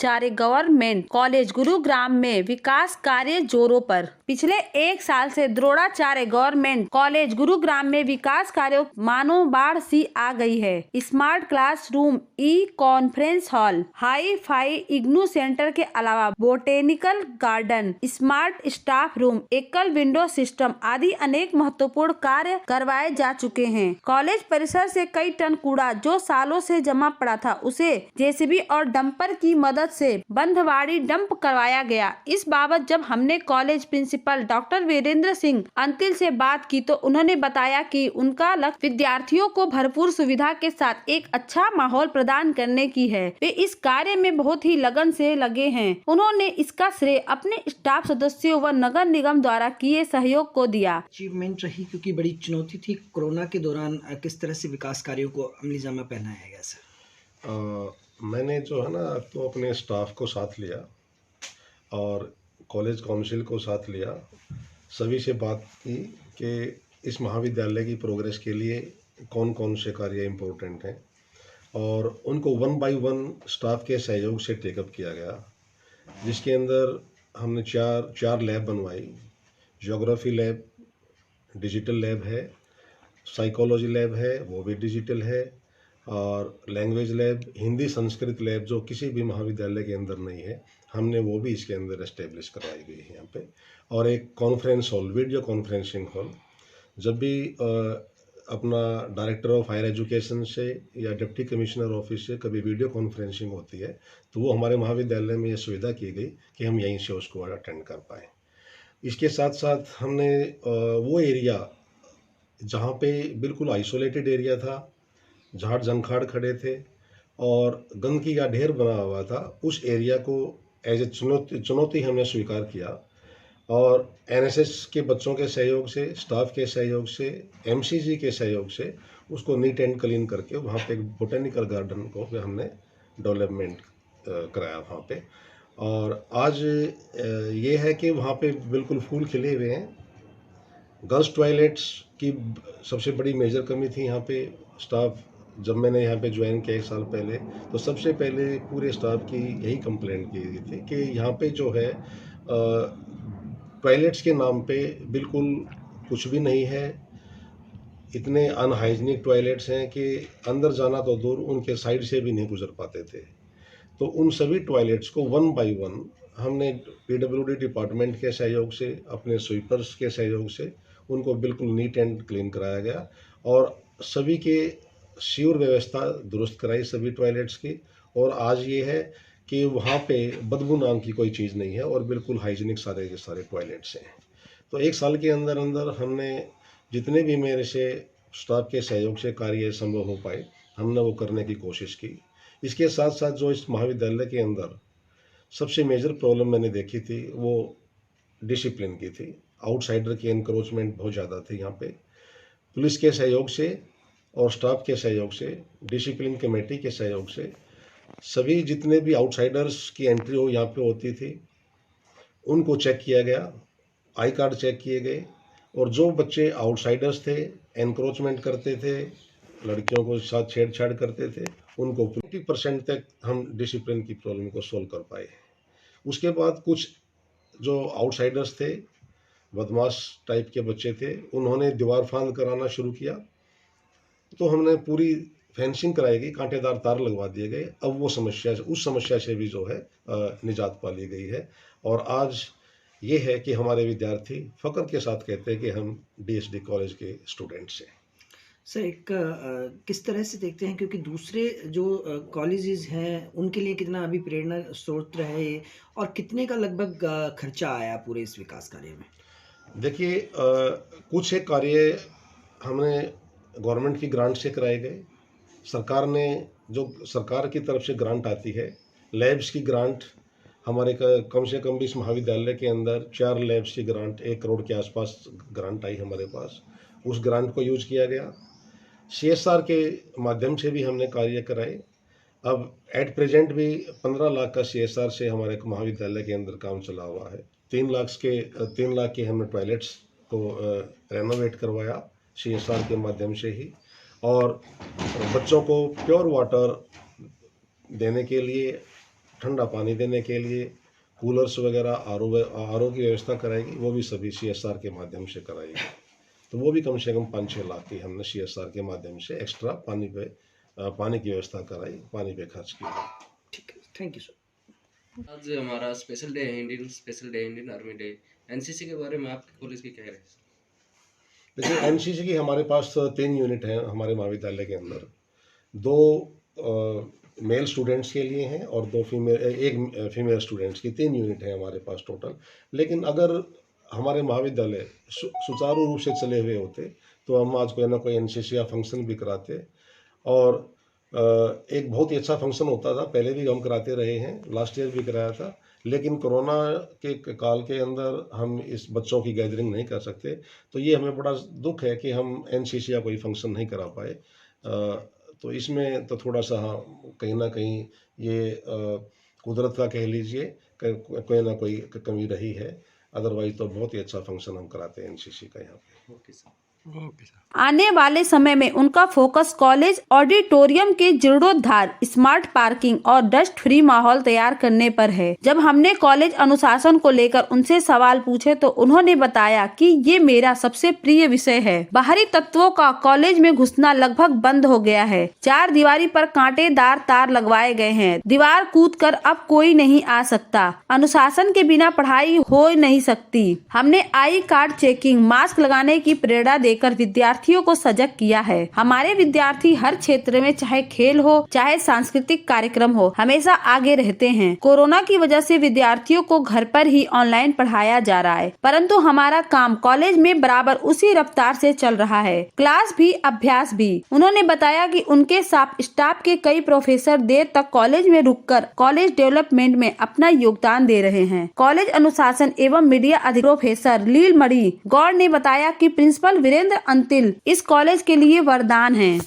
Dronacharya government college Gurugram में विकास कार्य जोरों पर। पिछले एक साल से द्रोणाचार्य गवर्नमेंट कॉलेज गुरुग्राम में विकास कार्यों मानो बाढ़ सी आ गई है। Smart classroom, e conference hall, hi-fi IGNOU centre के अलावा botanical garden, smart staff room, एकल विंडो सिस्टम आदि अनेक महत्वपूर्ण कार्य करवाए जा चुके हैं। कॉलेज परिसर से कई टन कूड़ा जो सालों से जमा पड़ा था उसे जेसीबी और डंपर की मदद से बंधवाड़ी डंप करवाया गया। इस बाबत जब हमने college principal doctor Virendra Singh Antil से बात की तो उन्होंने बताया कि उनका लक्ष्य विद्यार्थियों को भरपूर सुविधा के साथ एक अच्छा माहौल प्रदान करने की है। वे इस कार्य में बहुत ही लगन से लगे हैं। उन्होंने इसका श्रेय अपने स्टाफ सदस्यों व नगर निगम द्वारा किए सहयोग को दिया। अचीवमेंट रही क्योंकि बड़ी चुनौती थी कोरोना के दौरान। किस तरह से विकास कार्यों को अमली जामा पहनाया गया सर? मैंने जो है ना तो अपने स्टाफ को साथ लिया और कॉलेज काउंसिल को साथ लिया, सभी से बात की कि इस महाविद्यालय की प्रोग्रेस के लिए कौन कौन से कार्य इम्पोर्टेंट हैं और उनको 1 बाय 1 स्टाफ के सहयोग से टेकअप किया गया, जिसके अंदर हमने चार लैब बनवाई। ज्योग्राफी लैब डिजिटल लैब है, साइकोलॉजी लैब है वो भी डिजिटल है, और language lab Hindi Sanskrit lab जो किसी भी महाविद्यालय के अंदर नहीं है, हमने वो भी इसके अंदर एस्टेब्लिश करवाई गई है यहाँ पे। और एक conference hall, video conferencing hall, जब भी अपना डायरेक्टर ऑफ हायर एजुकेशन से या डिप्टी कमिश्नर ऑफिस से कभी वीडियो कॉन्फ्रेंसिंग होती है तो वो हमारे महाविद्यालय में ये सुविधा की गई कि हम यहीं से उसको अटेंड कर पाएँ। इसके साथ साथ हमने वो एरिया जहाँ पे बिल्कुल आइसोलेटेड एरिया था, झाड़ झंखाड़ खड़े थे और गंदगी का ढेर बना हुआ था, उस एरिया को एज ए चुनौती हमने स्वीकार किया और एनएसएस के बच्चों के सहयोग से, स्टाफ के सहयोग से, एमसीजी के सहयोग से उसको नीट एंड क्लीन करके वहाँ पे एक बोटेनिकल गार्डन को हमने डेवलपमेंट कराया वहाँ पे। और आज ये है कि वहाँ पे बिल्कुल फूल खिले हुए हैं। गर्ल्स टॉयलेट्स की सबसे बड़ी मेजर कमी थी यहाँ पे। स्टाफ जब मैंने यहाँ पे ज्वाइन किया 1 साल पहले तो सबसे पहले पूरे स्टाफ की यही कंप्लेंट की गई थी कि यहाँ पे जो है टॉयलेट्स के नाम पे बिल्कुल कुछ भी नहीं है। इतने अनहाइजीनिक टॉयलेट्स हैं कि अंदर जाना तो दूर, उनके साइड से भी नहीं गुजर पाते थे। तो उन सभी टॉयलेट्स को 1 बाय 1 हमने पीडब्ल्यूडी डिपार्टमेंट के सहयोग से, अपने स्वीपर्स के सहयोग से उनको बिल्कुल नीट एंड क्लीन कराया गया और सभी के सीवर व्यवस्था दुरुस्त कराई सभी टॉयलेट्स की। और आज ये है कि वहाँ पे बदबू नाम की कोई चीज़ नहीं है और बिल्कुल हाइजीनिक सारे के सारे टॉयलेट्स हैं। तो 1 साल के अंदर अंदर हमने जितने भी मेरे से स्टाफ के सहयोग से कार्य संभव हो पाए हमने वो करने की कोशिश की। इसके साथ साथ जो इस महाविद्यालय के अंदर सबसे मेजर प्रॉब्लम मैंने देखी थी वो डिसिप्लिन की थी। आउटसाइडर की एनक्रोचमेंट बहुत ज़्यादा थी यहाँ पे। पुलिस के सहयोग से और स्टाफ के सहयोग से, डिसिप्लिन कमेटी के सहयोग से सभी जितने भी आउटसाइडर्स की एंट्री हो यहाँ पे होती थी उनको चेक किया गया, आई कार्ड चेक किए गए और जो बच्चे आउटसाइडर्स थे, एनक्रोचमेंट करते थे, लड़कियों को साथ छेड़छाड़ करते थे, उनको 50% तक हम डिसिप्लिन की प्रॉब्लम को सोल्व कर पाए। उसके बाद कुछ जो आउटसाइडर्स थे, बदमाश टाइप के बच्चे थे, उन्होंने दीवार फांद कराना शुरू किया तो हमने पूरी फेंसिंग कराई गई, कांटेदार तार लगवा दिए गए। अब वो उस समस्या से भी जो है निजात पा ली गई है। और आज ये है कि हमारे विद्यार्थी फख्र के साथ कहते हैं कि हम डीएसडी कॉलेज के स्टूडेंट्स हैं। सर एक किस तरह से देखते हैं क्योंकि दूसरे जो कॉलेजेस हैं उनके लिए कितना अभी प्रेरणा स्रोत रहे और कितने का लगभग खर्चा आया पूरे इस विकास कार्य में? देखिए कुछ एक कार्य हमने गवर्नमेंट की ग्रांट से कराए गए। सरकार ने जो सरकार की तरफ से ग्रांट आती है, लैब्स की ग्रांट हमारे कम से कम भी इस महाविद्यालय के अंदर 4 लैब्स की ग्रांट 1 करोड़ के आसपास ग्रांट आई हमारे पास। उस ग्रांट को यूज किया गया। सीएसआर के माध्यम से भी हमने कार्य कराए। अब एट प्रेजेंट भी 15 लाख का सीएसआर से हमारे महाविद्यालय के अंदर काम चला हुआ है। 3 लाख के हमने टॉयलेट्स को रेनोवेट करवाया सीएसआर के माध्यम से ही, और बच्चों को प्योर वाटर देने के लिए ठंडा पानी देने के लिए कूलर्स वगैरह आरओ की व्यवस्था कराएगी, वो भी सभी CSR के माध्यम से कराएगी। तो वो भी कम से कम 5-6 लाख की हमने CSR के माध्यम से एक्स्ट्रा पानी की व्यवस्था कराई, पानी पे खर्च किया। ठीक है, थैंक यू सर। आज हमारा स्पेशल डे है, इंडियन आर्मी डे। एनसीसी के बारे में आपके कॉलेज की क्या राय है? देखिए, एनसीसी की हमारे पास 3 यूनिट हैं हमारे महाविद्यालय के अंदर। 2 मेल स्टूडेंट्स के लिए हैं और 1 फीमेल स्टूडेंट्स की 3 यूनिट हैं हमारे पास टोटल। लेकिन अगर हमारे महाविद्यालय सुचारू रूप से चले हुए होते तो हम आज कोई ना कोई एनसीसी का फंक्शन भी कराते। और एक बहुत ही अच्छा फंक्शन होता था, पहले भी हम कराते रहे हैं, लास्ट ईयर भी कराया था। लेकिन कोरोना के काल के अंदर हम इस बच्चों की गैदरिंग नहीं कर सकते, तो ये हमें बड़ा दुख है कि हम एनसीसी का कोई फंक्शन नहीं करा पाए। तो इसमें तो थोड़ा सा कहीं ना कहीं ये कुदरत का कह लीजिए कोई ना कोई कमी रही है। अदरवाइज तो बहुत ही अच्छा फंक्शन हम कराते हैं एनसीसी का यहाँ पे। Okay sir. आने वाले समय में उनका फोकस कॉलेज ऑडिटोरियम के जीर्णोद्धार, स्मार्ट पार्किंग और डस्ट फ्री माहौल तैयार करने पर है। जब हमने कॉलेज अनुशासन को लेकर उनसे सवाल पूछे तो उन्होंने बताया कि ये मेरा सबसे प्रिय विषय है। बाहरी तत्वों का कॉलेज में घुसना लगभग बंद हो गया है। 4 दीवारी पर कांटेदार तार लगवाए गए हैं। दीवार कूदकर अब कोई नहीं आ सकता। अनुशासन के बिना पढ़ाई हो नहीं सकती। हमने आई कार्ड चेकिंग, मास्क लगाने की प्रेरणा देकर विद्यार्थियों को सजग किया है। हमारे विद्यार्थी हर क्षेत्र में, चाहे खेल हो चाहे सांस्कृतिक कार्यक्रम हो, हमेशा आगे रहते हैं। कोरोना की वजह से विद्यार्थियों को घर पर ही ऑनलाइन पढ़ाया जा रहा है, परंतु हमारा काम कॉलेज में बराबर उसी रफ्तार से चल रहा है, क्लास भी अभ्यास भी। उन्होंने बताया कि उनके साथ स्टाफ के कई प्रोफेसर देर तक कॉलेज में रुककर कॉलेज डेवलपमेंट में अपना योगदान दे रहे हैं। कॉलेज अनुशासन एवं मीडिया अधिकारी प्रोफेसर लीलमणि गौड़ ने बताया कि प्रिंसिपल वीरेंद्र अंतिल इस कॉलेज के लिए वरदान हैं।